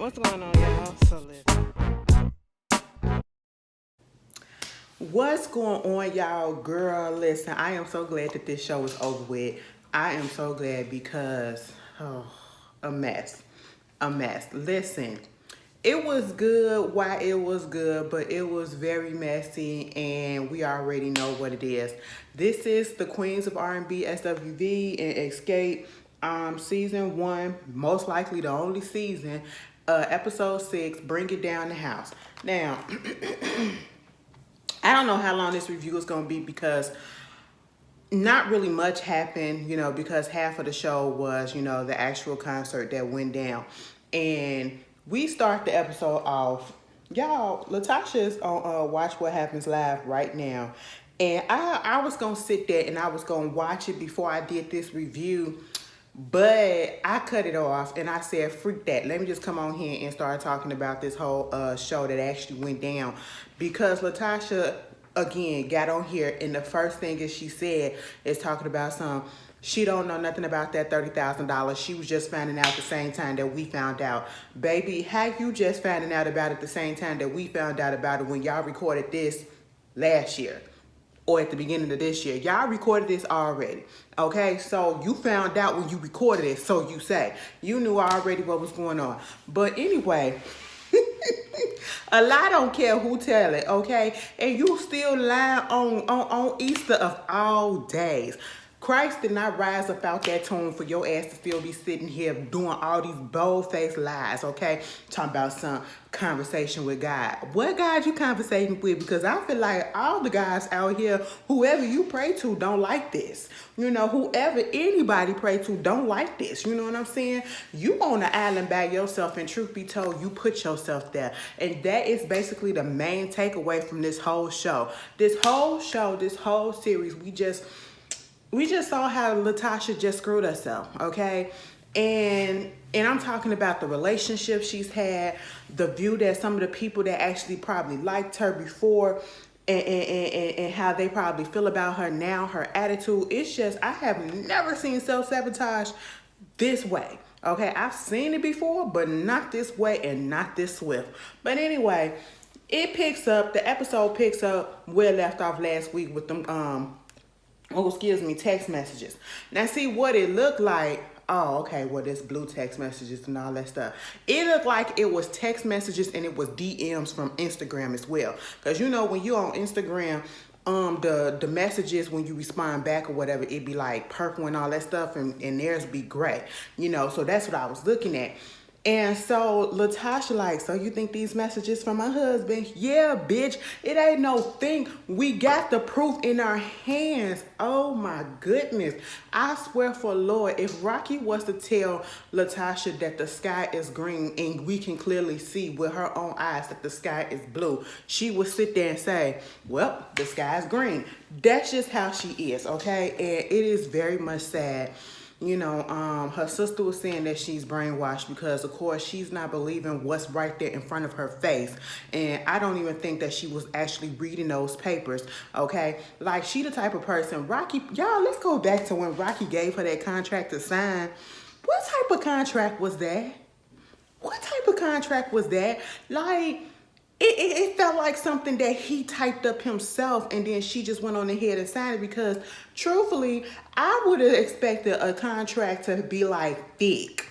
What's going on, y'all? So listen. What's going on, y'all? Girl, listen, I am so glad that this show is over with. I am so glad because, a mess. A mess. Listen, it was good while it was good, but it was very messy, and we already know what it is. This is the Queens of R&B, SWV, and Xscape, season 1, most likely the only season, episode 6, Bring It Down the House. Now, I don't know how long this review is going to be because not really much happened, because half of the show was, the actual concert that went down. And we start the episode off. Y'all, Latasha's on Watch What Happens Live right now. And I was going to sit there and I was going to watch it before I did this review. But I cut it off and I said, freak that. Let me just come on here and start talking about this whole show that actually went down. Because Latasha, again, got on here and the first thing that she said is talking about she don't know nothing about that $30,000. She was just finding out the same time that we found out. Baby, how you just finding out about it the same time that we found out about it when y'all recorded this last year? Or at the beginning of this year. Y'all recorded this already. Okay, so you found out when you recorded it, so you say. You knew already what was going on. But anyway, a lie don't care who tell it, okay? And you still lie on Easter of all days. Christ did not rise up out that tomb for your ass to still be sitting here doing all these bold-faced lies, okay? Talking about some conversation with God. What God you conversating with? Because I feel like all the guys out here, whoever you pray to, don't like this. Whoever anybody pray to don't like this. You know what I'm saying? You on the island by yourself, and truth be told, you put yourself there. And that is basically the main takeaway from this whole show. This whole series, we just saw how Latasha just screwed herself, okay? And I'm talking about the relationship she's had, the view that some of the people that actually probably liked her before and how they probably feel about her now, her attitude. It's just, I have never seen self-sabotage this way, okay? I've seen it before, but not this way and not this swift. But anyway, the episode picks up where it left off last week with them, text messages. Now see what it looked like. Oh, okay, well, there's blue text messages and all that stuff. It looked like it was text messages and it was DMs from Instagram as well. Because when you're on Instagram, the messages when you respond back or whatever, it'd be like purple and all that stuff, and theirs be gray. So that's what I was looking at. And so Latasha so you think these messages from my husband? Yeah, bitch, it ain't no thing. We got the proof in our hands. Oh my goodness. I swear for Lord, if Rocky was to tell Latasha that the sky is green and we can clearly see with her own eyes that the sky is blue, she would sit there and say, well, the sky is green. That's just how she is, okay? And it is very much sad. Her sister was saying that she's brainwashed because, of course, she's not believing what's right there in front of her face. And I don't even think that she was actually reading those papers, okay? Like, she the type of person, Rocky, y'all, let's go back to when Rocky gave her that contract to sign. What type of contract was that? What type of contract was that? Like, it felt like something that he typed up himself and then she just went on ahead and signed it because, truthfully, I would have expected a contract to be like thick,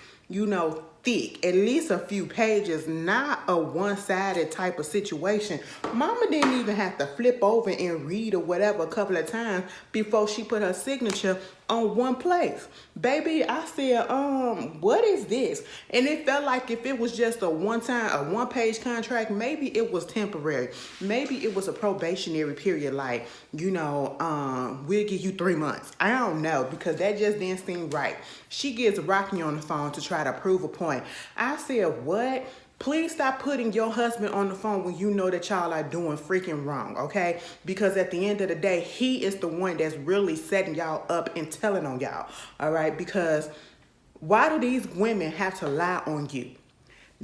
thick, at least a few pages, not a one-sided type of situation. Mama didn't even have to flip over and read or whatever a couple of times before she put her signature on one place. Baby, I said, what is this? And it felt like if it was just a one-page contract, maybe it was temporary. Maybe it was a probationary period, like, we'll give you 3 months. I don't know, because that just didn't seem right. She gets Rocky on the phone to try to prove a point. I said, what? Please stop putting your husband on the phone when you know that y'all are doing freaking wrong, okay? Because at the end of the day, he is the one that's really setting y'all up and telling on y'all, all right? Because why do these women have to lie on you?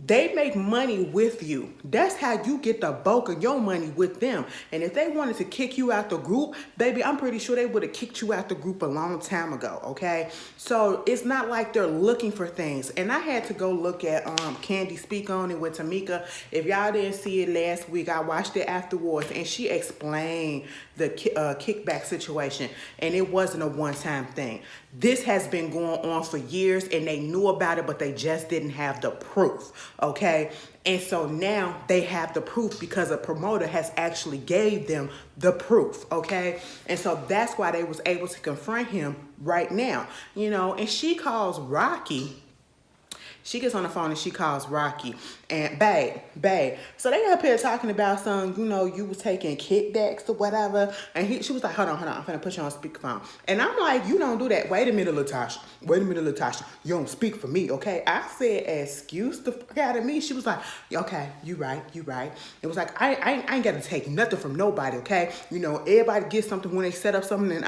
They make money with you. That's how you get the bulk of your money with them. And if they wanted to kick you out the group, baby, I'm pretty sure they would have kicked you out the group a long time ago, okay? So it's not like they're looking for things. And I had to go look at Candy Speak On It with Tamika. If y'all didn't see it last week, I watched it afterwards, and she explained the kickback situation, and it wasn't a one-time thing. This has been going on for years, and they knew about it, but they just didn't have the proof, okay? And so now they have the proof because a promoter has actually gave them the proof, okay? And so that's why they was able to confront him right now, you know? And she calls Rocky. She gets on the phone and she calls Rocky and babe. So they up here talking about some, you know, you was taking kickbacks or whatever. And she was like, hold on, I'm finna put you on speakerphone. And I'm like, you don't do that. Wait a minute, Latasha. You don't speak for me, okay? I said, excuse the fuck out of me. She was like, okay, you right. It was like, I ain't gotta take nothing from nobody, okay? You know, everybody gets something when they set up something, and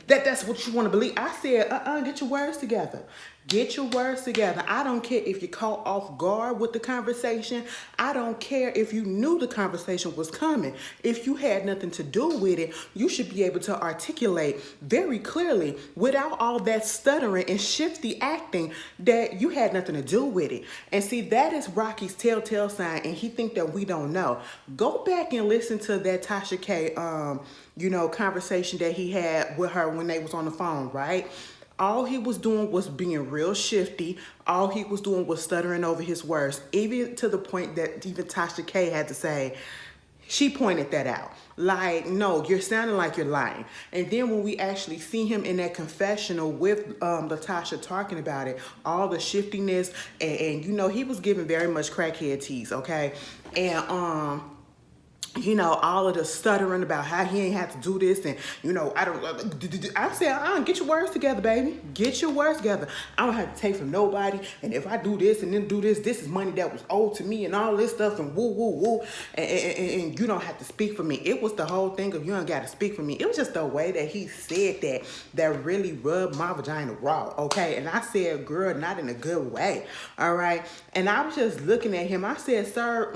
that's what you want to believe. I said, get your words together. Get your words together. I don't care if you're caught off guard with the conversation. I don't care if you knew the conversation was coming. If you had nothing to do with it, you should be able to articulate very clearly without all that stuttering and shifty acting that you had nothing to do with it. And see, that is Rocky's telltale sign, and he think that we don't know. Go back and listen to that Tasha K, conversation that he had with her when they was on the phone, right? All he was doing was being real shifty. All he was doing was stuttering over his words, even to the point that even Tasha K had to say, she pointed that out. Like, no, you're sounding like you're lying. And then when we actually see him in that confessional with Latasha talking about it, all the shiftiness, and he was giving very much crackhead tease, okay? And all of the stuttering about how he ain't have to do this, and I said, get your words together, baby. Get your words together. I don't have to take from nobody, and if I do this and then do this is money that was owed to me and all this stuff, and woo, and you don't have to speak for me. It was the whole thing of you don't got to speak for me. It was just the way that he said that really rubbed my vagina raw, okay? And I said, girl, not in a good way, all right? And I was just looking at him. I said, sir,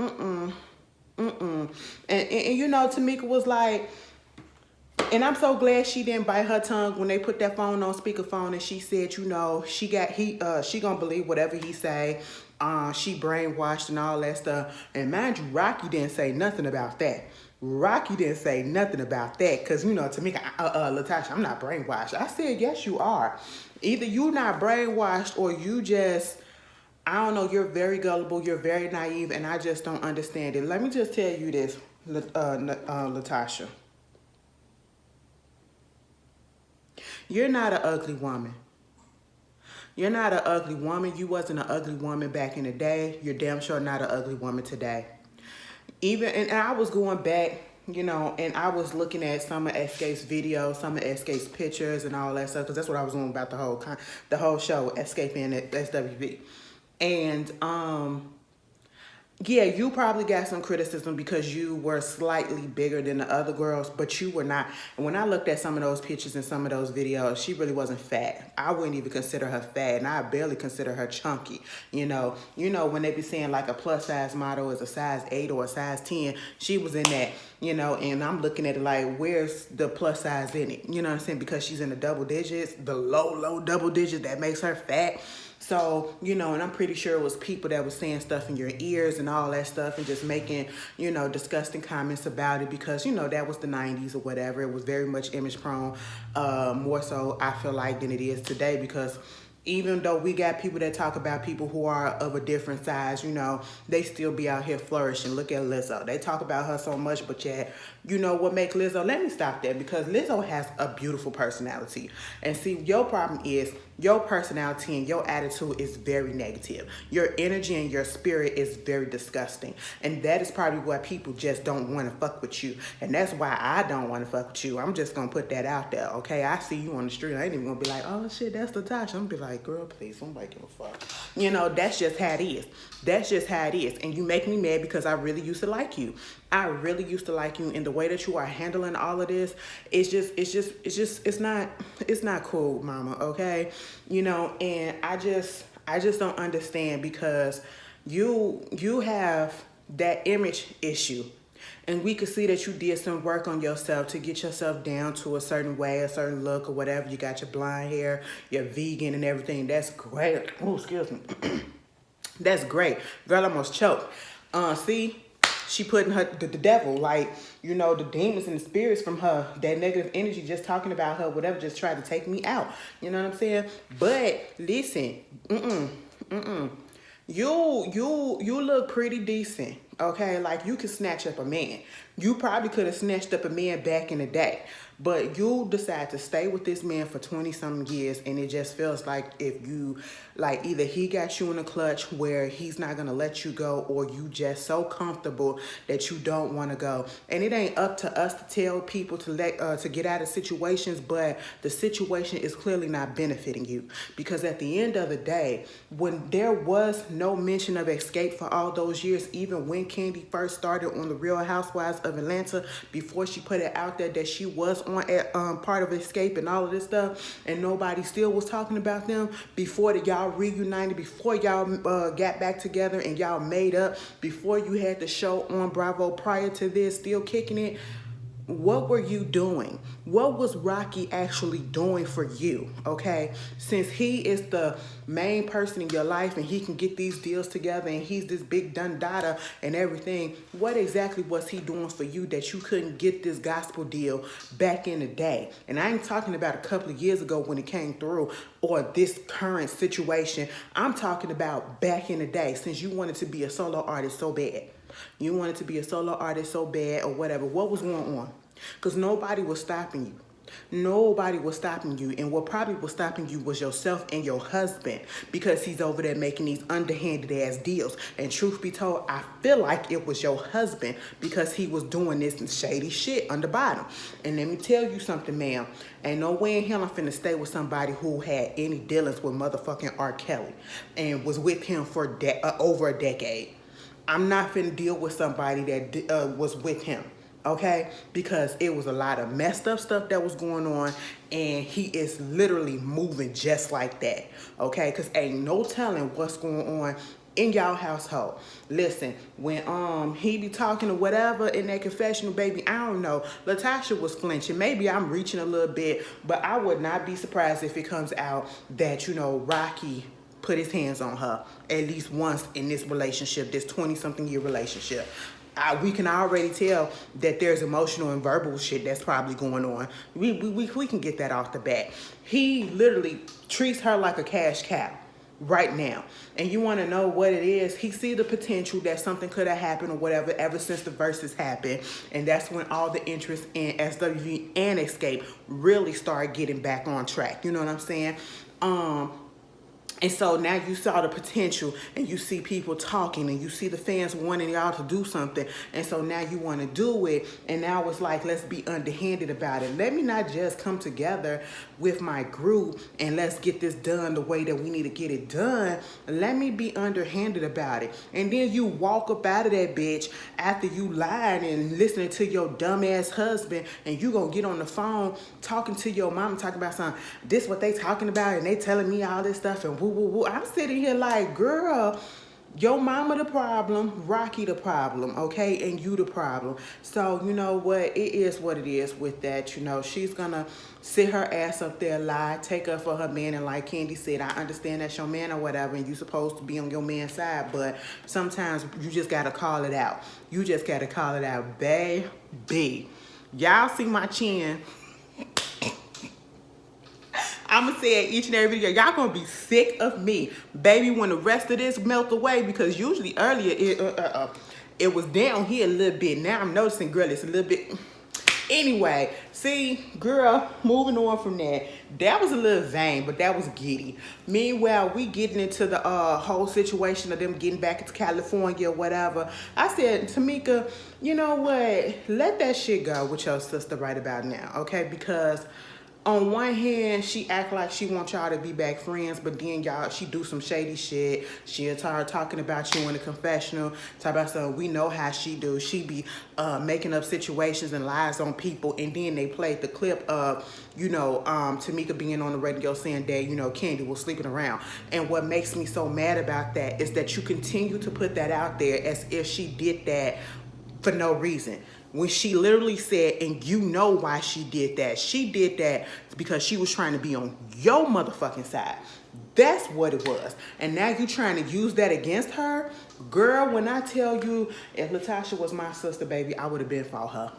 And Tamika was like, and I'm so glad she didn't bite her tongue when they put that phone on speakerphone, and she said, she gonna believe whatever he say. She brainwashed and all that stuff. And mind you, Rocky didn't say nothing about that. Because, Tamika, Latasha, I'm not brainwashed. I said, yes, you are. Either you're not brainwashed or you just, I don't know, you're very gullible, you're very naive, and I just don't understand it. Let me just tell you this, Latasha. You're not an ugly woman. You're not an ugly woman. You wasn't an ugly woman back in the day. You're damn sure not an ugly woman today. And I was going back, and I was looking at some of Xscape's videos, some of Xscape's pictures and all that stuff, because that's what I was doing about the whole show, Xscape and SWV. And yeah, you probably got some criticism because you were slightly bigger than the other girls, but you were not. And when I looked at some of those pictures and some of those videos, she really wasn't fat. I wouldn't even consider her fat, and I barely consider her chunky. When they be saying like a plus size model is a size 8 or a size 10, she was in that, and I'm looking at it like, where's the plus size in it? You know what I'm saying? Because she's in the double digits, the low double digits, that makes her fat. So, and I'm pretty sure it was people that was saying stuff in your ears and all that stuff and just making, disgusting comments about it because, that was the 90s or whatever. It was very much image prone, more so, I feel like, than it is today, because even though we got people that talk about people who are of a different size, they still be out here flourishing. Look at Lizzo. They talk about her so much, but yet, what makes Lizzo? Let me stop there, because Lizzo has a beautiful personality. And see, your problem is your personality and your attitude is very negative. Your energy and your spirit is very disgusting. And that is probably why people just don't want to fuck with you. And that's why I don't want to fuck with you. I'm just going to put that out there, okay? I see you on the street. I ain't even going to be like, oh, shit, that's Latasha. I'm going to be like, girl, please, don't give a fuck. That's just how it is. That's just how it is. And you make me mad because I really used to like you. I really used to like you, and the way that you are handling all of this, it's not cool, mama, okay? And I I just don't understand, because you have that image issue. And we could see that you did some work on yourself to get yourself down to a certain way, a certain look or whatever. You got your blonde hair, you're vegan and everything. That's great. Oh, excuse me. That's great. Girl, I almost choked. See, she putting the devil, like, you know, the demons and the spirits from her, that negative energy just talking about her, whatever, just tried to take me out. You know what I'm saying? But listen, you look pretty decent, okay? Like, you could snatch up a man. You probably could have snatched up a man back in the day, but you decide to stay with this man for 20-something years, and it just feels like if you, like, either he got you in a clutch where he's not gonna let you go, or you just so comfortable that you don't want to go. And it ain't up to us to tell people to get out of situations, but the situation is clearly not benefiting you, because at the end of the day, when there was no mention of Xscape for all those years, even when Candy first started on the Real Housewives of Atlanta, before she put it out there that she was on part of Xscape and all of this stuff, and nobody still was talking about them, before y'all reunited, before y'all got back together and y'all made up, before you had the show on Bravo prior to this, still kicking it. What were you doing? What was Rocky actually doing for you, okay? Since he is the main person in your life and he can get these deals together and he's this big dundada and everything, what exactly was he doing for you that you couldn't get this gospel deal back in the day? And I ain't talking about a couple of years ago when it came through, or this current situation. I'm talking about back in the day, since you wanted to be a solo artist so bad. You wanted to be a solo artist so bad or whatever. What was going on? Because nobody was stopping you. Nobody was stopping you. And what probably was stopping you was yourself and your husband, because he's over there making these underhanded ass deals. And truth be told, I feel like it was your husband, because he was doing this shady shit on the bottom. And let me tell you something, ma'am. Ain't no way in hell I'm finna stay with somebody who had any dealings with motherfucking R. Kelly and was with him for over a decade. I'm not finna deal with somebody that was with him, okay? Because it was a lot of messed up stuff that was going on, and he is literally moving just like that, okay? Because ain't no telling what's going on in y'all household. Listen, when he be talking or whatever in that confessional, baby, I don't know, Latasha was flinching. Maybe I'm reaching a little bit, but I would not be surprised if it comes out that, you know, Rocky put his hands on her at least once in this relationship, this 20-something year relationship. We can already tell that there's emotional and verbal shit that's probably going on. We can get that off the bat. He literally treats her like a cash cow right now. And you want to know what it is? He see the potential that something could have happened or whatever ever since the verses happened. And that's when all the interest in SWV and Xscape really started getting back on track. You know what I'm saying? And so now you saw the potential, and you see people talking, and you see the fans wanting y'all to do something. And so now you want to do it. And now it's like, let's be underhanded about it. Let me not just come together with my group and let's get this done the way that we need to get it done. Let me be underhanded about it. And then you walk up out of that bitch after you lied and listening to your dumbass husband, and you gonna get on the phone talking to your mama, talking about something. This what they talking about, and they telling me all this stuff, and woo. I'm sitting here like, girl, your mama the problem, Rocky the problem, okay, and you the problem. So, you know what, it is what it is with that. You know, she's gonna sit her ass up there, lie, take up for her man, and like Candy said, I understand that's your man or whatever, and you supposed to be on your man's side, but sometimes you just gotta call it out. You just gotta call it out, baby. Y'all see my chin? I'ma say it each and every video. Y'all gonna be sick of me, baby, when the rest of this melt away, because usually earlier it was down here a little bit. Now I'm noticing, girl, it's a little bit. Anyway, see, girl, moving on from that. That was a little vain, but that was giddy. Meanwhile, we getting into the whole situation of them getting back into California or whatever. I said, Tamika, you know what? Let that shit go with your sister right about now, okay? Because on one hand, she act like she wants y'all to be back friends, but then y'all, she do some shady shit. She'll start talking about you in the confessional, talk about something. We know how she do. She be making up situations and lies on people, and then they played the clip of, Tamika being on the radio saying that, Candy was sleeping around. And what makes me so mad about that is that you continue to put that out there as if she did that for no reason. When she literally said, and you know why she did that. She did that because she was trying to be on your motherfucking side. That's what it was. And now you trying to use that against her? Girl, when I tell you, if Latasha was my sister, baby, I would have been for her.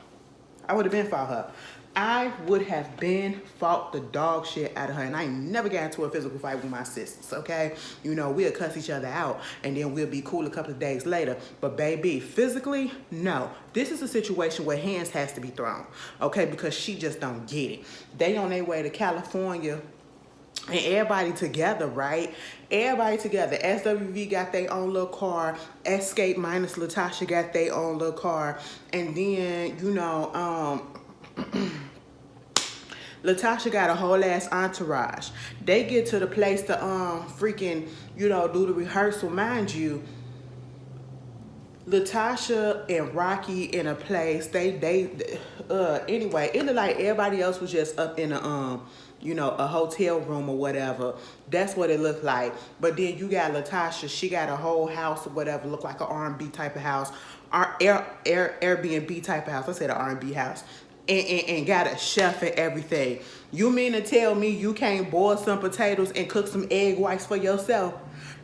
I would have been for her. I would have been fought the dog shit out of her. And I ain't never got into a physical fight with my sisters, okay? We'll cuss each other out and then we'll be cool a couple of days later. But baby, physically, no. This is a situation where hands has to be thrown, okay? Because she just don't get it. They on their way to California and everybody together, right? Everybody together. SWV got their own little car. Xscape minus Latasha got their own little car. And then, Latasha got a whole ass entourage. They get to the place to freaking, do the rehearsal. Mind you, Latasha and Rocky in a place. Anyway, it looked like everybody else was just up in a a hotel room or whatever. That's what it looked like. But then you got Latasha. She got a whole house or whatever. Look like an R&B type of house. Airbnb type of house. I said an R&B house. And got a chef and everything. You mean to tell me you can't boil some potatoes and cook some egg whites for yourself?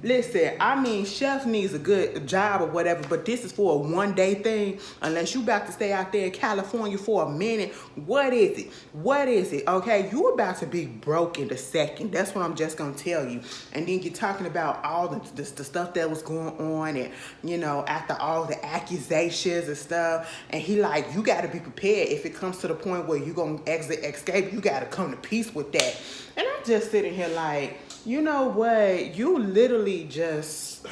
Listen, I mean, chef needs a good job or whatever, but this is for a one-day thing. Unless you about to stay out there in California for a minute, what is it? What is it? Okay, you about to be broke in a second. That's what I'm just gonna tell you. And then you're talking about all the stuff that was going on, and after all the accusations and stuff, and he like, you got to be prepared if it comes to the point where you gonna exit Xscape. You got to come to peace with that. And I'm just sitting here like, you know what? You literally just,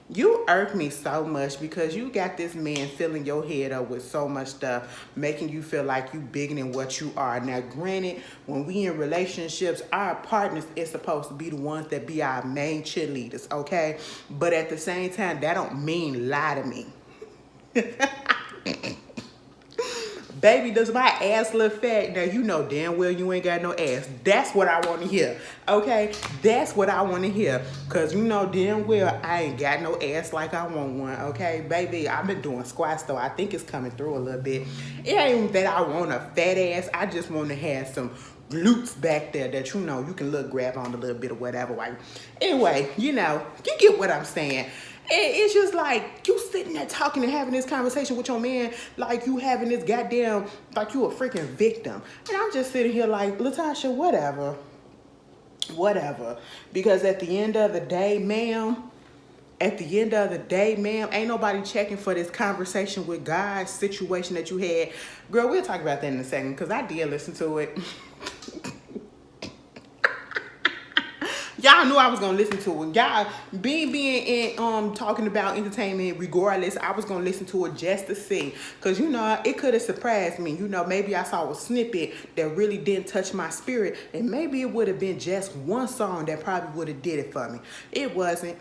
you irk me so much because you got this man filling your head up with so much stuff, making you feel like you bigger than what you are. Now, granted, when we in relationships, our partners is supposed to be the ones that be our main cheerleaders, okay? But at the same time, that don't mean lie to me. Baby, does my ass look fat? Now, you know damn well you ain't got no ass. That's what I want to hear, okay? That's what I want to hear. Because you know damn well I ain't got no ass like I want one, okay? Baby, I've been doing squats, though. I think it's coming through a little bit. It ain't that I want a fat ass. I just want to have some glutes back there that, you can look, grab on a little bit or whatever. Like, anyway, you get what I'm saying. It's just like you sitting there talking and having this conversation with your man like you having this goddamn, like you a freaking victim. And I'm just sitting here like, Latasha, whatever. Because at the end of the day, ma'am, ain't nobody checking for this conversation with God situation that you had. Girl, we'll talk about that in a second because I did listen to it. Y'all knew I was gonna listen to it. Y'all being in talking about entertainment regardless, I was gonna listen to it just to see. Cause it could have surprised me. Maybe I saw a snippet that really didn't touch my spirit. And maybe it would have been just one song that probably would have did it for me. It wasn't.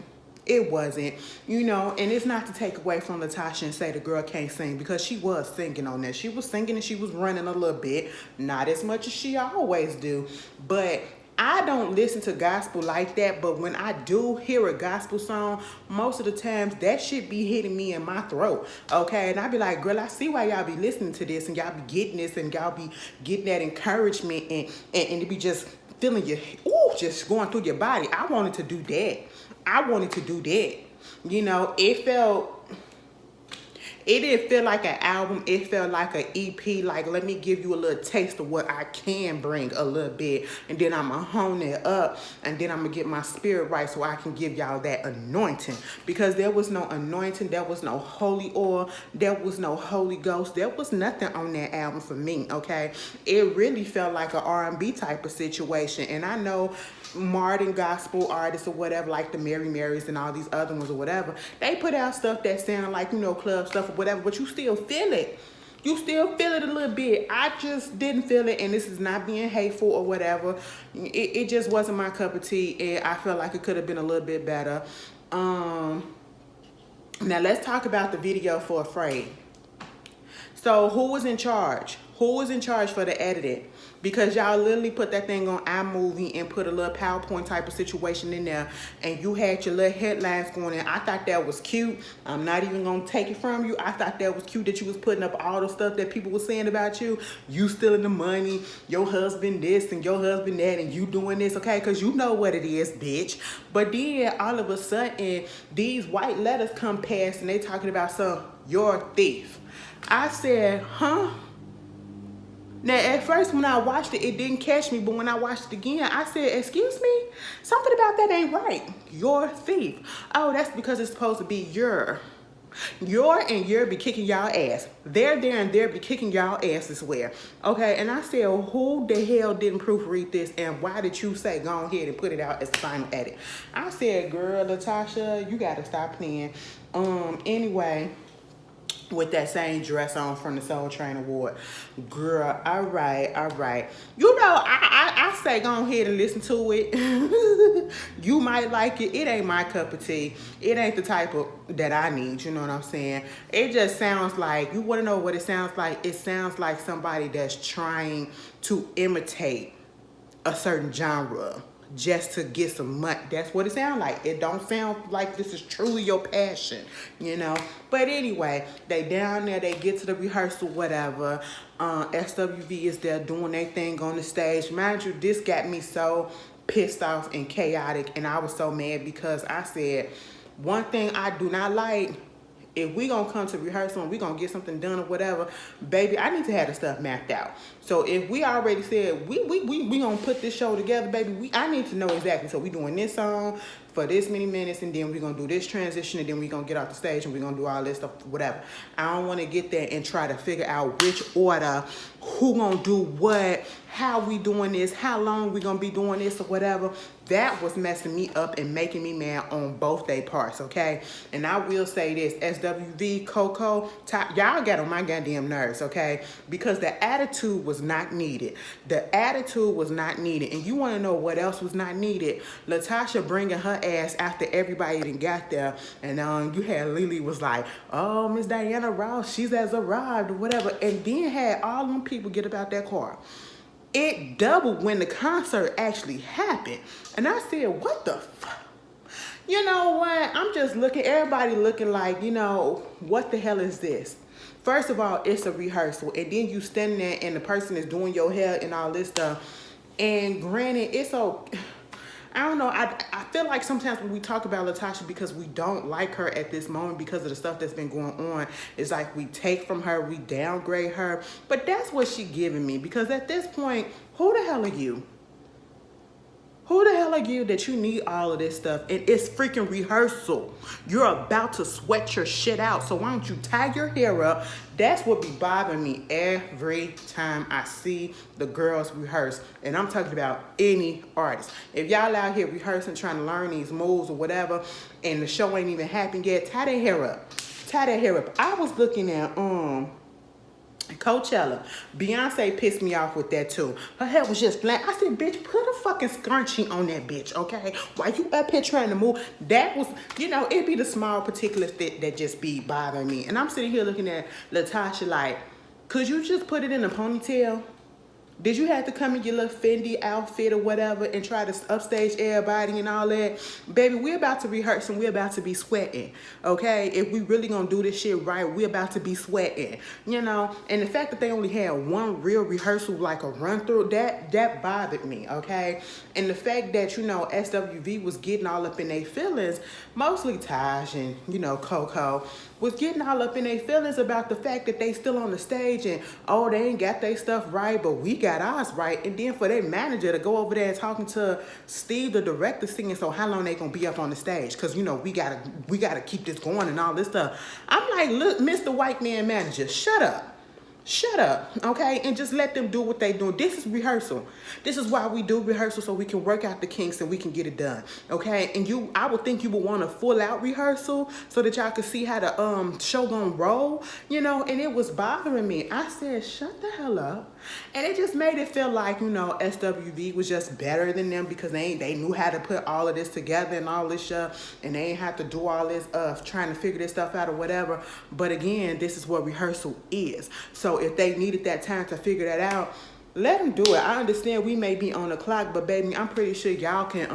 And it's not to take away from Latasha and say the girl can't sing, because she was singing on there. She was singing and she was running a little bit. Not as much as she always do, but I don't listen to gospel like that, but when I do hear a gospel song, most of the times that shit be hitting me in my throat, okay? And I be like, girl, I see why y'all be listening to this and y'all be getting this and y'all be getting that encouragement and it be just feeling you, just going through your body. I wanted to do that. It didn't feel like an album. It felt like an EP. Like, let me give you a little taste of what I can bring a little bit. And then I'm going to hone it up. And then I'm going to get my spirit right so I can give y'all that anointing. Because there was no anointing. There was no holy oil. There was no Holy Ghost. There was nothing on that album for me, okay? It really felt like an R&B type of situation. And I know modern gospel artists or whatever, like the Mary Marys and all these other ones or whatever, they put out stuff that sound like, club stuff or whatever, but you still feel it. you still feel it a little bit. I just didn't feel it, and this is not being hateful or whatever. It just wasn't my cup of tea, and I felt like it could have been a little bit better. Now let's talk about the video for Afraid. So who was in charge? Who was in charge for the editing? Because y'all literally put that thing on iMovie and put a little PowerPoint type of situation in there, and you had your little headlines going in. I thought that was cute. I'm not even gonna take it from you. I thought that was cute that you was putting up all the stuff that people were saying about you. You stealing the money, your husband this and your husband that, and you doing this, okay? Because you know what it is, bitch. But then all of a sudden, these white letters come past and they talking about you're a thief. I said, huh? Now, at first, when I watched it, it didn't catch me. But when I watched it again, I said, excuse me? Something about that ain't right. You're a thief. Oh, that's because it's supposed to be your. Your and your be kicking y'all ass. They're there and they're be kicking y'all ass as well. Okay, and I said, who the hell didn't proofread this? And why did you say go ahead and put it out as the final edit? I said, girl, Latasha, you got to stop playing. Anyway, with that same dress on from the Soul Train Award. Girl, all right. You know, I say go ahead and listen to it. You might like it. It ain't my cup of tea. It ain't the type of that I need, you know what I'm saying? It just sounds like, you want to know what it sounds like? It sounds like somebody that's trying to imitate a certain genre just to get some money. That's what it sounds like. It don't sound like this is truly your passion, you know. But anyway, they down there, they get to the rehearsal, whatever. SWV is there doing their thing on the stage. Mind you, this got me so pissed off and chaotic, and I was so mad because I said, one thing I do not like, if we gonna come to rehearsal and we gonna get something done or whatever, baby, I need to have the stuff mapped out. So if we already said we gonna put this show together, baby, I need to know exactly. So we doing this song for this many minutes, and then we gonna do this transition, and then we gonna get off the stage and we gonna do all this stuff, whatever. I don't want to get there and try to figure out which order, who gonna do what, how we doing this, how long we gonna be doing this or whatever. That was messing me up and making me mad on both their parts, okay? And I will say this, SWV, Coco, y'all got on my goddamn nerves, okay? Because the attitude was not needed. The attitude was not needed. And you want to know what else was not needed? Latasha bringing her ass after everybody done got there. And you had Lily was like, oh, Miss Diana Ross, she's has arrived or whatever. And then had all them people get about that car. It doubled when the concert actually happened. And I said, what the fuck? You know what? I'm just looking, everybody looking like, you know, what the hell is this? First of all, it's a rehearsal. And then you standing there and the person is doing your hair and all this stuff. And granted, it's so, I don't know. I feel like sometimes when we talk about Latasha, because we don't like her at this moment because of the stuff that's been going on, it's like we take from her, we downgrade her. But that's what she giving me, because at this point, who the hell are you? Who the hell are you that you need all of this stuff? And it's freaking rehearsal. You're about to sweat your shit out. So why don't you tie your hair up? That's what be bothering me every time I see the girls rehearse. And I'm talking about any artist. If y'all out here rehearsing, trying to learn these moves or whatever, and the show ain't even happened yet, tie that hair up. Tie that hair up. I was looking at Coachella. Beyonce pissed me off with that too. Her hair was just flat. I said, bitch, put a fucking scrunchie on that bitch, okay? While you up here trying to move, that was, you know, it be the small particulars that just be bothering me. And I'm sitting here looking at Latasha like, could you just put it in a ponytail? Did you have to come in your little Fendi outfit or whatever and try to upstage everybody and all that? Baby, we're about to rehearse and we're about to be sweating, okay? If we really gonna do this shit right, we're about to be sweating, you know? And the fact that they only had one real rehearsal, like a run through, that bothered me, okay? And the fact that, you know, SWV was getting all up in their feelings, mostly Taj and, you know, Coco, was getting all up in their feelings about the fact that they still on the stage and, oh, they ain't got their stuff right, but we got ours right. And then for their manager to go over there and talking to Steve, the director, singing, so how long they gonna be up on the stage? Because, you know, we gotta keep this going and all this stuff. I'm like, look, Mr. White Man Manager, shut up. shut up, okay? And just let them do what they do. This is rehearsal. This is why we do rehearsal, so we can work out the kinks and we can get it done, okay? And I would think you would want a full out rehearsal so that y'all could see how the show gonna roll, you know. And it was bothering me. I said, shut the hell up. And it just made it feel like, you know, SWV was just better than them because they knew how to put all of this together and all this stuff, and they ain't have to do all this trying to figure this stuff out or whatever. But again, this is what rehearsal is. So if they needed that time to figure that out, let them do it. I understand we may be on the clock, but baby, I'm pretty sure y'all can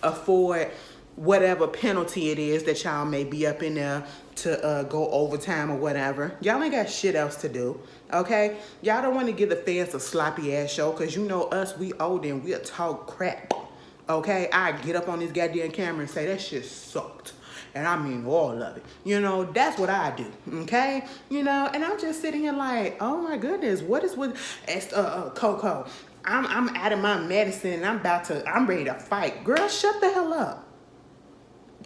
afford whatever penalty it is that y'all may be up in there to go overtime or whatever. Y'all ain't got shit else to do, okay? Y'all don't want to give the fans a sloppy ass show, because you know us, we old and we'll talk crap, okay? I get up on this goddamn camera and say that shit sucked. And I mean all of it. You know, that's what I do, okay? You know, and I'm just sitting here like, oh my goodness, what is with Coco? I'm out of my medicine and I'm ready to fight. Girl, shut the hell up.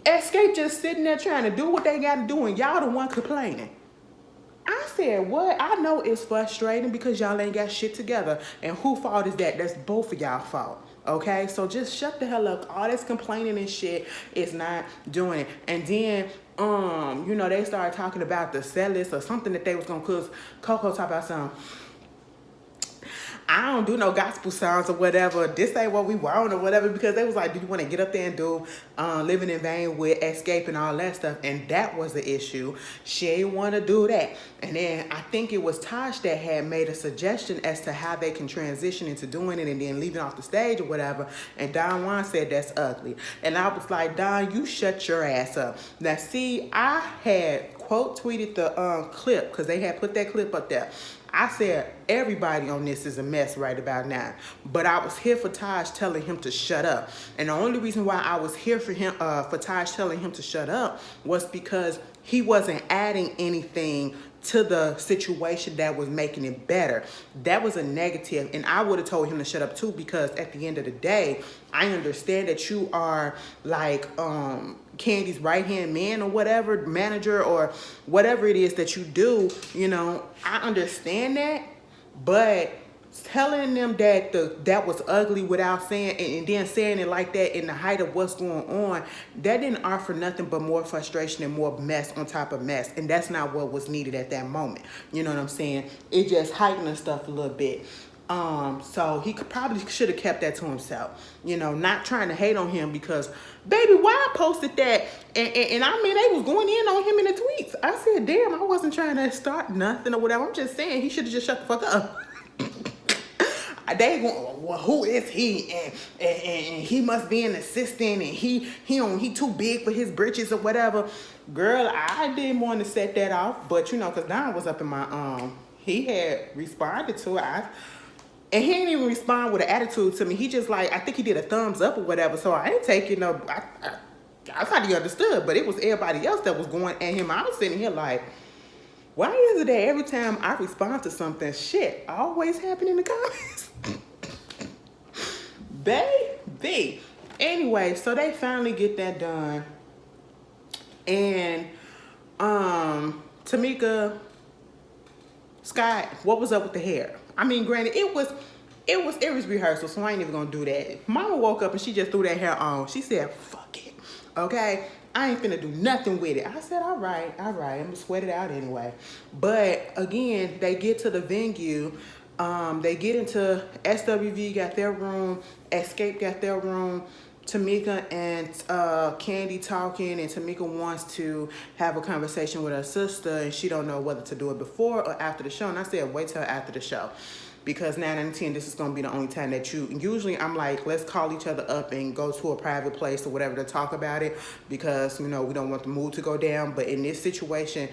Xscape just sitting there trying to do what they got to do, and y'all the one complaining. I said, what? I know it's frustrating because y'all ain't got shit together. And whose fault is that? That's both of y'all fault. Okay, so just shut the hell up. All this complaining and shit is not doing it. And then, you know, they started talking about the set list or something that they was gonna, cause Coco talk about something. I don't do no gospel songs or whatever. This ain't what we want or whatever, because they was like, do you want to get up there and do Living in Vain with Xscape and all that stuff? And that was the issue. She ain't want to do that. And then I think it was Tosh that had made a suggestion as to how they can transition into doing it and then leaving off the stage or whatever. And Don Juan said that's ugly. And I was like, Don, you shut your ass up. Now see, I had quote tweeted the clip, because they had put that clip up there. I said, everybody on this is a mess right about now. But I was here for Taj telling him to shut up. And the only reason why I was here for him, for Taj telling him to shut up, was because he wasn't adding anything to the situation that was making it better. That was a negative. And I would have told him to shut up too, because at the end of the day, I understand that you are like Candy's right-hand man or whatever, manager or whatever it is that you do, you know, I understand that, but telling them that that was ugly without saying, and then saying it like that in the height of what's going on, that didn't offer nothing but more frustration and more mess on top of mess. And that's not what was needed at that moment. You know what I'm saying? It just heightened stuff a little bit. So he probably should have kept that to himself, you know, not trying to hate on him, because baby, why I posted that, and I mean, they was going in on him in the tweets. I said, damn, I wasn't trying to start nothing or whatever. I'm just saying he should have just shut the fuck up. They going, well, who is he? And he must be an assistant, and he too big for his britches or whatever. Girl, I didn't want to set that off, but you know, cause Don was up in my he had responded to it. And he didn't even respond with an attitude to me. He just like, I think he did a thumbs up or whatever. So I ain't taking no, I thought he understood, but it was everybody else that was going at him. I was sitting here like, why is it that every time I respond to something, shit always happen in the comments? Baby. Anyway, so they finally get that done. And Tamika, Scott, what was up with the hair? I mean, granted, it was rehearsal, so I ain't even gonna do that. Mama woke up and she just threw that hair on. She said, fuck it, okay? I ain't finna do nothing with it. I said, all right, I'm gonna sweat it out anyway. But again, they get to the venue, they get into SWV, got their room, Xscape got their room, Tamika and Candy talking, and Tamika wants to have a conversation with her sister, and she don't know whether to do it before or after the show. And I said, wait till after the show, because 9 out of 10, this is going to be the only time that usually I'm like, let's call each other up and go to a private place or whatever to talk about it, because, you know, we don't want the mood to go down. But in this situation,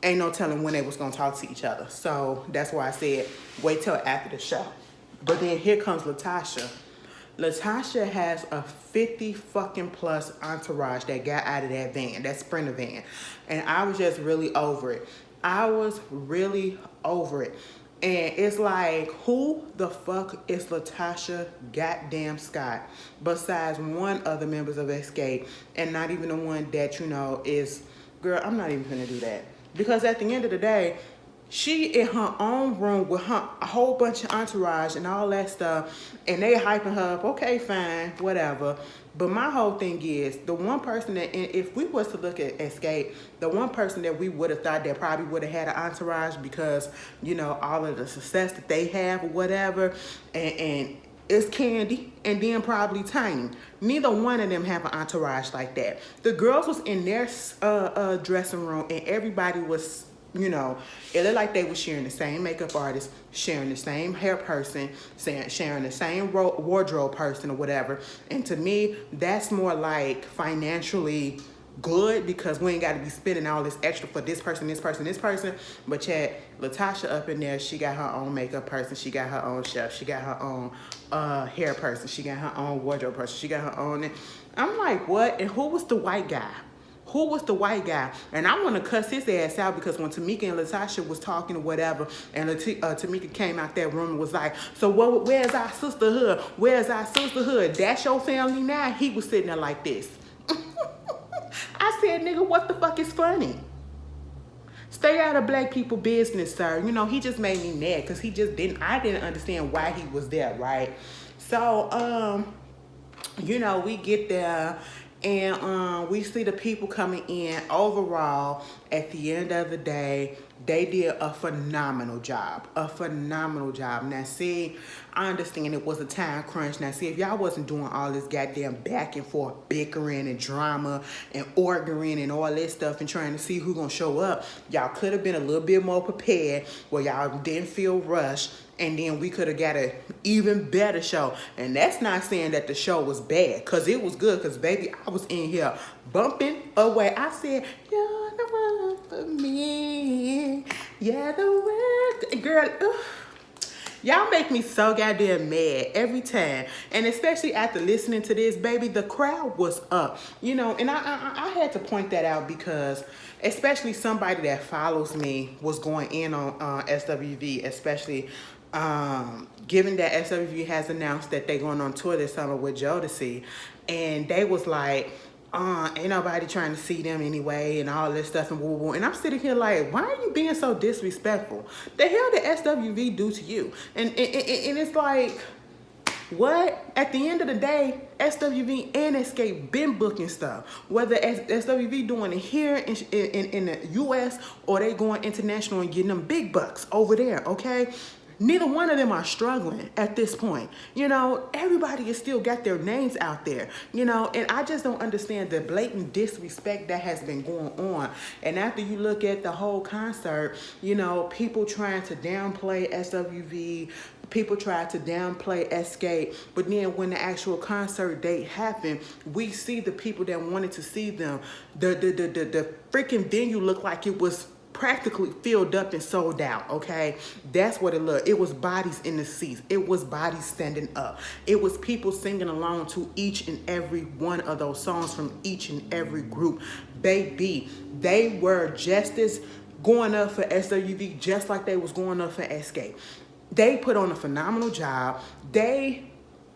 ain't no telling when they was going to talk to each other. So that's why I said, wait till after the show. But then here comes Latasha. Latasha has a 50 fucking plus entourage that got out of that van, that Sprinter van. And I was just really over it. I was really over it. And it's like, who the fuck is Latasha goddamn Scott besides one of the members of Xscape, and not even the one that, you know, is, girl, I'm not even gonna do that. Because at the end of the day, She in her own room with a whole bunch of entourage and all that stuff, and they hyping her up. Okay, fine, whatever. But my whole thing is, the one person that, and if we was to look at Xscape, the one person that we would have thought that probably would have had an entourage because, you know, all of the success that they have or whatever, and it's Candy, and then probably Tiny. Neither one of them have an entourage like that. The girls was in their dressing room, and everybody was, you know, it looked like they were sharing the same makeup artist, sharing the same hair person, sharing the same wardrobe person or whatever. And to me, that's more like financially good because we ain't got to be spending all this extra for this person, this person, this person. But yet, Latasha up in there, she got her own makeup person, she got her own chef, she got her own hair person, she got her own wardrobe person, she got her own. I'm like, what? And who was the white guy? Who was the white guy? And I want to cuss his ass out because when Tamika and Latasha was talking or whatever, and Tamika came out that room and was like, so where's our sisterhood? Where's our sisterhood? That's your family now? He was sitting there like this. I said, nigga, what the fuck is funny? Stay out of black people business, sir. You know, he just made me mad because I didn't understand why he was there, right? So, you know, we get there and we see the people coming in. Overall, at the end of the day, they did a phenomenal job. A phenomenal job. Now, see, I understand it was a time crunch. Now, see, if y'all wasn't doing all this goddamn back and forth bickering and drama and arguing and all that stuff and trying to see who gonna show up, y'all could have been a little bit more prepared where y'all didn't feel rushed. And then we could have got an even better show. And that's not saying that the show was bad, because it was good, because, baby, I was in here bumping away. I said, you're the one for me. You're the one. Girl, y'all make me so goddamn mad every time. And especially after listening to this, baby, the crowd was up. You know, and I had to point that out because especially somebody that follows me was going in on SWV, especially given that SWV has announced that they're going on tour this summer with Jodeci, and they was like, ain't nobody trying to see them anyway and all this stuff and woo woo. And I'm sitting here like, why are you being so disrespectful? The hell did SWV do to you? And it's like, what? At the end of the day, SWV and Xscape been booking stuff. Whether SWV doing it here in the US or they going international and getting them big bucks over there, okay? Neither one of them are struggling at this point. You know, everybody has still got their names out there, you know, and I just don't understand the blatant disrespect that has been going on. And after you look at the whole concert, you know, people trying to downplay SWV, people tried to downplay Xscape, but then when the actual concert date happened, we see the people that wanted to see them. The freaking venue looked like it was practically filled up and sold out, okay? That's what it looked. It was bodies in the seats. It was bodies standing up. It was people singing along to each and every one of those songs from each and every group. Baby, they were just as going up for SWV just like they was going up for Xscape. They put on a phenomenal job. They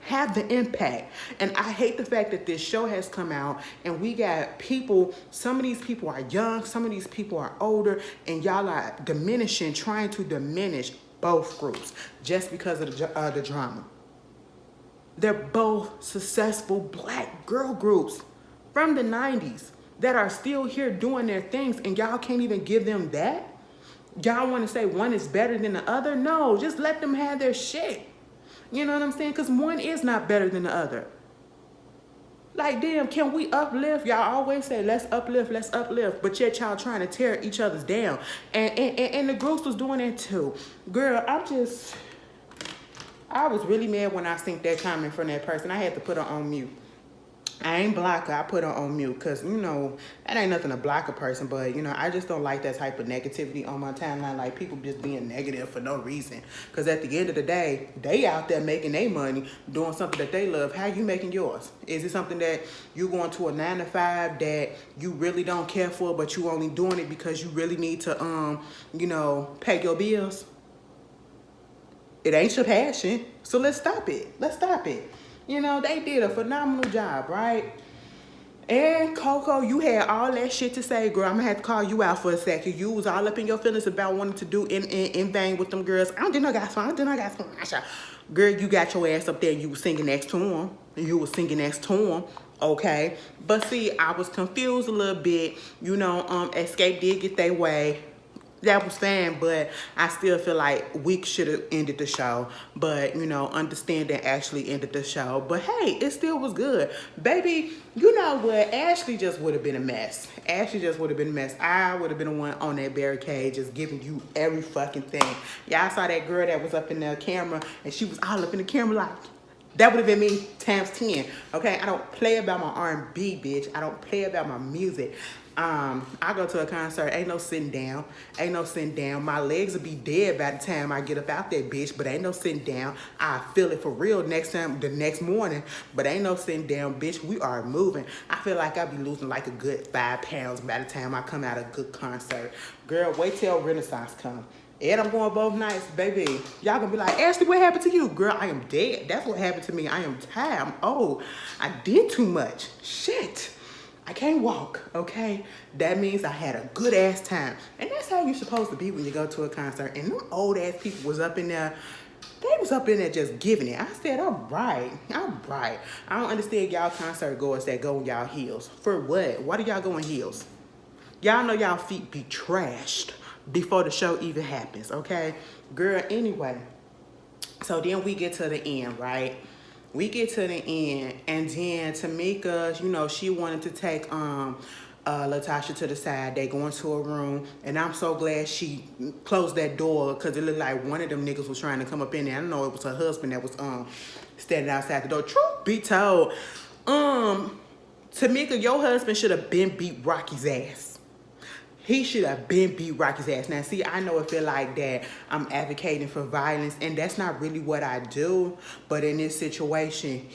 have the impact. And I hate the fact that this show has come out and we got people, some of these people are young, some of these people are older, and y'all are trying to diminish both groups just because of the drama. They're both successful black girl groups from the 90s that are still here doing their things, and y'all can't even give them that? Y'all want to say one is better than the other? No, just let them have their shit. You know what I'm saying? Because one is not better than the other. Like, damn, can we uplift? Y'all always say, let's uplift, let's uplift. But yet y'all trying to tear each other's down. And the groups was doing it too. Girl, I was really mad when I seen that comment from that person. I had to put her on mute. I ain't block her, I put her on mute because, you know, that ain't nothing to block a person, but, you know, I just don't like that type of negativity on my timeline, like people just being negative for no reason. Because at the end of the day, they out there making their money, doing something that they love. How you making yours? Is it something that you going to a 9-to-5 that you really don't care for, but you only doing it because you really need to, you know, pay your bills? It ain't your passion, so let's stop it. Let's stop it. You know, they did a phenomenal job, right? And Coco, you had all that shit to say, girl. I'm gonna have to call you out for a second. You was all up in your feelings about wanting to do in vain with them girls. I don't do no gospel. I don't do no gospel. Girl, you got your ass up there. You was singing next to him. You was singing next to him. Okay. But see, I was confused a little bit. You know, Xscape did get their way. That was fine, but I still feel like we should have ended the show. But, you know, understanding actually ended the show. But hey, it still was good. Baby, you know what? Ashley just would have been a mess. Ashley just would have been a mess. I would have been the one on that barricade just giving you every fucking thing. Y'all saw that girl that was up in the camera and she was all up in the camera like, that would have been me times 10. Okay, I don't play about my R&B, bitch. I don't play about my music. I go to a concert, ain't no sitting down. Ain't no sitting down. My legs will be dead by the time I get up out that bitch, but ain't no sitting down. I feel it for real the next morning, but ain't no sitting down, bitch. We are moving. I feel like I'll be losing like a good 5 pounds by the time I come out of a good concert. Girl, wait till Renaissance come. And I'm going both nights, baby. Y'all gonna be like, Ashley, what happened to you? Girl, I am dead. That's what happened to me. I am tired. I'm old. I did too much. Shit. I can't walk, okay? That means I had a good ass time. And that's how you're supposed to be when you go to a concert. And them old ass people was up in there. They was up in there just giving it. I said, all right. I don't understand y'all concert goers that go in y'all heels. For what? Why do y'all go in heels? Y'all know y'all feet be trashed before the show even happens, okay? Girl, anyway. So then we get to the end, right? We get to the end, and then Tamika, you know, she wanted to take Latasha to the side. They go into a room, and I'm so glad she closed that door because it looked like one of them niggas was trying to come up in there. I don't know, it was her husband that was standing outside the door. Truth be told, Tamika, your husband should have been beat Rocky's ass. He should have been beat Rocky's ass. Now, see, I know it feel like that I'm advocating for violence, and that's not really what I do. But in this situation,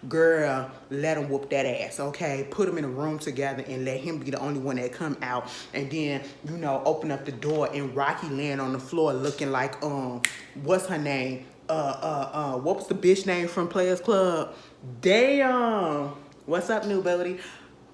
girl, let him whoop that ass, okay? Put him in a room together and let him be the only one that come out. And then, you know, open up the door and Rocky land on the floor looking like, what's her name? What was the bitch name from Players Club? Damn. What's up, new buddy?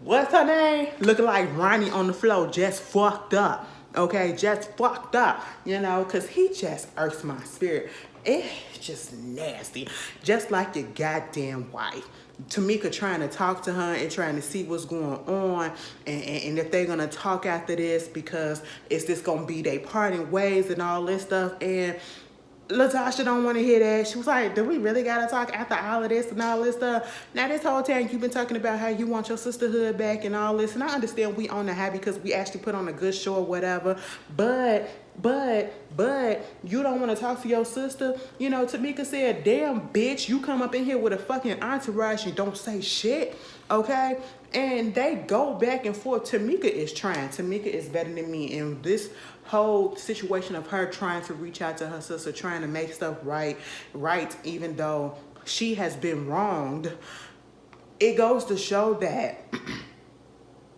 What's her name? Looking like Ronnie on the floor, just fucked up. Okay, just fucked up. You know, because he just irks my spirit. It's just nasty. Just like your goddamn wife. Tamika trying to talk to her and trying to see what's going on. And if they're going to talk after this because it's just going to be they parting ways and all this stuff. And Latasha don't want to hear that. She was like, do we really got to talk after all of this and all this stuff? Now, this whole time you've been talking about how you want your sisterhood back and all this. And I understand we on the high because we actually put on a good show or whatever. But you don't want to talk to your sister. You know, Tamika said, damn, bitch, you come up in here with a fucking entourage. You don't say shit, okay? And they go back and forth. Tamika is trying. Tamika is better than me. And this whole situation of her trying to reach out to her sister, trying to make stuff right, even though she has been wronged, it goes to show that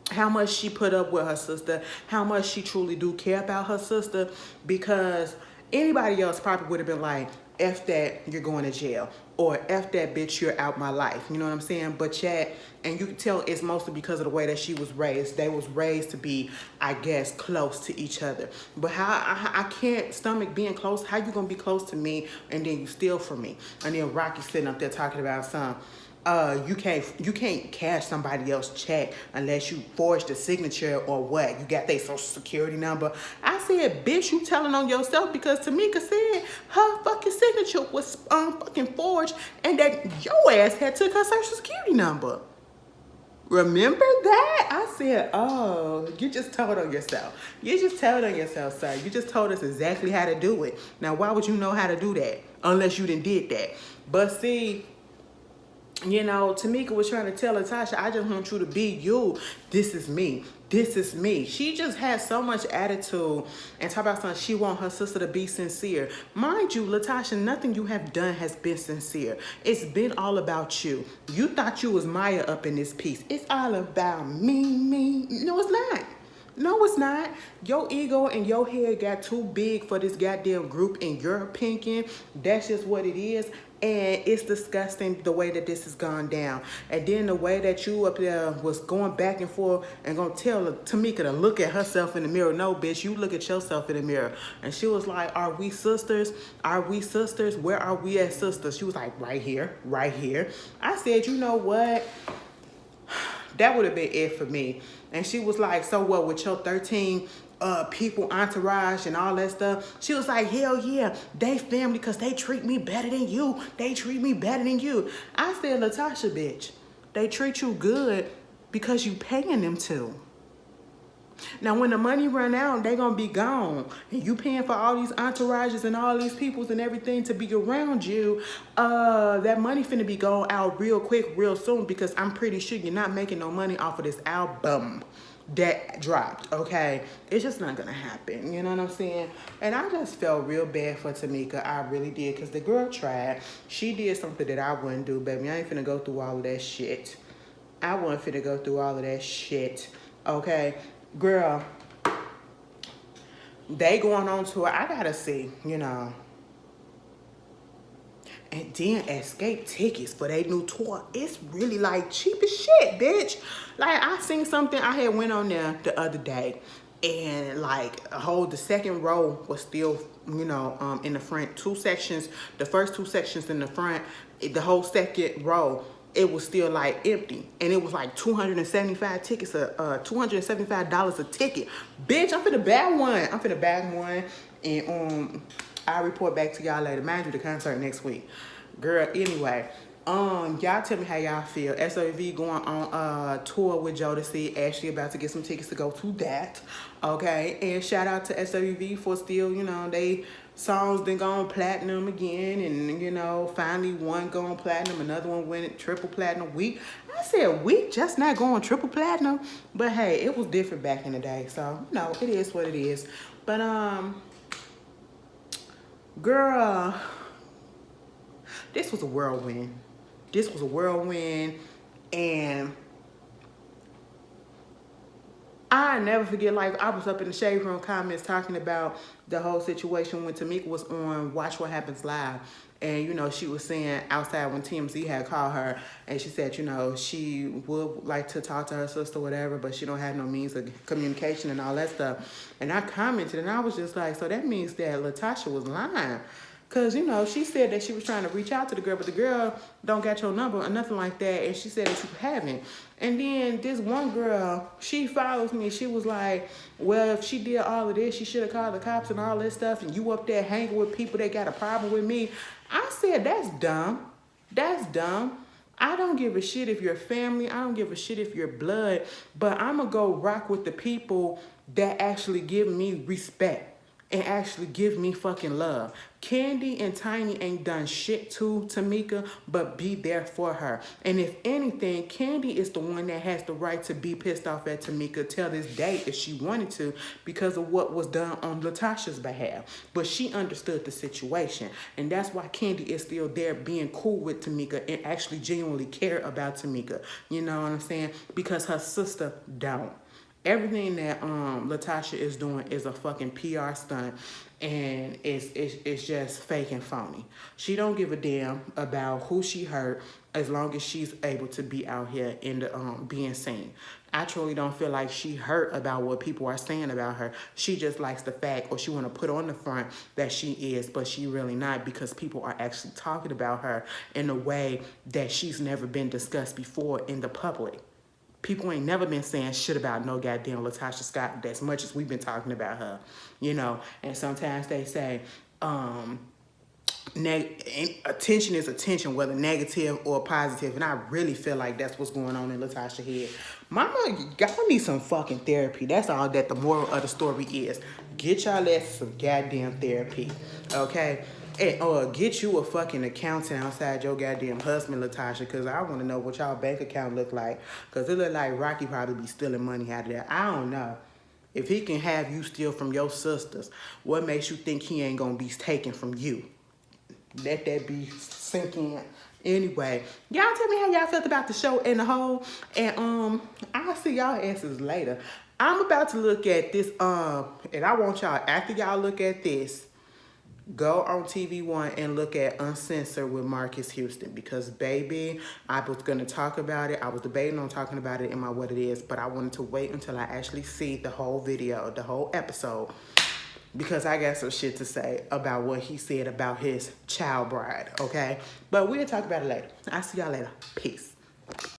how much she put up with her sister, how much she truly do care about her sister, because anybody else probably would have been like, F that, you're going to jail. Or F that, bitch, you're out my life. You know what I'm saying? But Chad, and you can tell it's mostly because of the way that she was raised. They was raised to be, I guess, close to each other. But how I can't stomach being close. How you going to be close to me and then you steal from me? And then Rocky sitting up there talking about some, you can't cash somebody else's check unless you forge the signature or what. You got their social security number. I said, bitch, you telling on yourself because Tamika said her fucking signature was fucking forged and that your ass had took her social security number. Remember that? I said, oh, you just told on yourself. You just told on yourself, sir. You just told us exactly how to do it. Now, why would you know how to do that unless you didn't did that? But see, you know, Tamika was trying to tell Latasha, I just want you to be you. This is me. This is me. She just has so much attitude and talk about something. She want her sister to be sincere. Mind you, Latasha, nothing you have done has been sincere. It's been all about you. You thought you was Maya up in this piece. It's all about me. No, it's not. No, it's not. Your ego and your head got too big for this goddamn group in your opinion. That's just what it is. And it's disgusting the way that this has gone down. And then the way that you up there was going back and forth and gonna tell Tamika to look at herself in the mirror. No, bitch, you look at yourself in the mirror. And she was like, are we sisters? Are we sisters? Where are we as sisters? She was like, right here, right here. I said, you know what? That would have been it for me. And she was like, so what, with your 13 people, entourage and all that stuff? She was like, hell yeah, they family because they treat me better than you. They treat me better than you. I said, Latasha, bitch, they treat you good because you paying them to. Now, when the money run out, they gonna be gone. And you paying for all these entourages and all these peoples and everything to be around you, that money finna be going out real quick, real soon, because I'm pretty sure you're not making no money off of this album that dropped, okay? It's just not gonna happen, you know what I'm saying? And I just felt real bad for Tamika. I really did, because the girl tried. She did something that I wouldn't do, baby. I ain't finna go through all of that shit. I wasn't finna go through all of that shit, okay? Girl, they going on tour. I gotta see, you know. And then Xscape tickets for their new tour, it's really like cheap as shit, bitch. Like, I seen something, I had went on there the other day, and like the second row was still, you know, in the front. Two sections, the first two sections in the front, the whole second row, it was still like empty, and it was like 275 tickets, $275 a ticket. Bitch, I'm finna bag one. I'm finna bag one, and I'll report back to y'all later. Mind you, the concert next week, girl. Anyway, y'all tell me how y'all feel. SWV going on tour with Jodeci. Ashley about to get some tickets to go to that. Okay, and shout out to SWV for still, you know, they songs then gone platinum again, and you know, finally one going platinum, another one went triple platinum. I said we just not going triple platinum, but hey, it was different back in the day, so you know, it is what it is. But girl, this was a whirlwind. This was a whirlwind, and I never forget, like, I was up in the Shade Room comments talking about the whole situation when Tamika was on Watch What Happens Live. And, you know, she was saying outside when TMZ had called her, and she said, you know, she would like to talk to her sister, whatever, but she don't have no means of communication and all that stuff. And I commented, and I was just like, so that means that Latasha was lying. Because, you know, she said that she was trying to reach out to the girl, but the girl don't got your number or nothing like that. And she said that you haven't. And then this one girl, she follows me. She was like, well, if she did all of this, she should have called the cops and all this stuff. And you up there hanging with people that got a problem with me. I said, that's dumb. That's dumb. I don't give a shit if you're family. I don't give a shit if you're blood. But I'm going to go rock with the people that actually give me respect and actually give me fucking love. Candy and Tiny ain't done shit to Tamika, but be there for her. And if anything, Candy is the one that has the right to be pissed off at Tamika till this day if she wanted to, because of what was done on Latasha's behalf. But she understood the situation, and that's why Candy is still there being cool with Tamika and actually genuinely care about Tamika. You know what I'm saying? Because her sister don't. Everything that Latasha is doing is a fucking PR stunt, and it's just fake and phony. She don't give a damn about who she hurt as long as she's able to be out here in the being seen. I truly don't feel like she hurt about what people are saying about her. She just likes the fact, or she want to put on the front that she is, but she really not, because people are actually talking about her in a way that she's never been discussed before in the public. People ain't never been saying shit about no goddamn Latasha Scott as much as we've been talking about her, you know. And sometimes they say attention is attention, whether negative or positive. And I really feel like that's what's going on in Latasha's head. Mama, y'all need some fucking therapy. That's all that the moral of the story is. Get y'all asses some goddamn therapy, okay? And get you a fucking accountant outside your goddamn husband, Latasha, because I want to know what y'all bank account look like. Because it look like Rocky probably be stealing money out of there. I don't know. If he can have you steal from your sisters, what makes you think he ain't going to be taken from you? Let that be sinking in. Anyway, y'all tell me how y'all felt about the show in the whole. And I'll see y'all answers later. I'm about to look at this, and I want y'all, after y'all look at this, Go on TV1 and look at Uncensored with Marcus Houston, because baby, I was gonna talk about it. I was debating on talking about it in my What It Is, but I wanted to wait until I actually see the whole video, the whole episode, because I got some shit to say about what he said about his child bride, okay? But we'll talk about it later. I'll see y'all later. Peace.